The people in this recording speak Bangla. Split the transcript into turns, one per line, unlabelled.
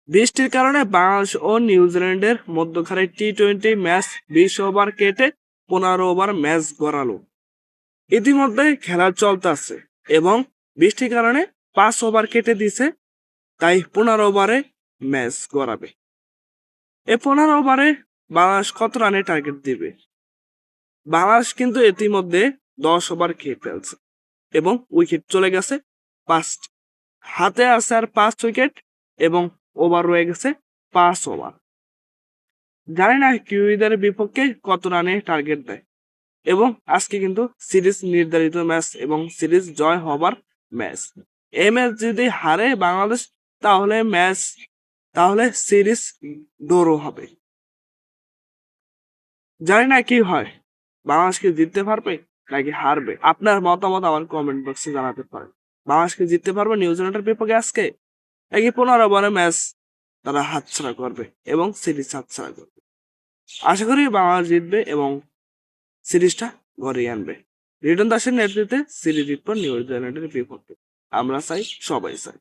বৃষ্টির কারণে বাংলাদেশ ও নিউজিল্যান্ডের মধ্যখানে টি-20 ম্যাচ 20 ওভার কেটে 15 ওভার ম্যাচ গড়ালো। ইতিমধ্যে খেলা চলতেছে এবং বৃষ্টির কারণে 5 ওভার কেটে দিছে, তাই 15 ওভারে ম্যাচ গড়াবে। এই 15 ওভারে বাংলাদেশ কত রানের টার্গেট দিবে? বাংলাদেশ কিন্তু ইতিমধ্যে 10 ওভার খেয়ে ফেলছে এবং উইকেট চলে গেছে 5। হাতে আছে আর 5 উইকেট এবং ওভার রয়ে গেছে 5 ওভার। জানি না কিউইদের বিপক্ষে কত রানে টার্গেট দেয়। এবং আজকে কিন্তু সিরিজ নির্ধারিত ম্যাচ এবং সিরিজ জয় হবার ম্যাচ। এই ম্যাচ যদি হারে বাংলাদেশ তাহলে সিরিজ ড্র হবে। জানি না কি হয়, বাংলাদেশ কি জিততে পারবে নাকি হারবে? আপনার মতামত আমার কমেন্ট বক্সে জানাতে পারেন। বাংলাদেশ কি জিততে পারবে নিউজিল্যান্ডের বিপক্ষে আজকে, নাকি 15 ওভারে ম্যাচ তারা হাতছাড়া করবে এবং সিরিজ হাতছাড়া করবে? আশা করি বাংলাদেশ জিতবে এবং সিরিজটা ঘরে আনবে। লিটন দাসের নেতৃত্বে সিরিজ জিতবে নিউজিল্যান্ডের বিপক্ষে। আমরা চাই, সবাই চাই।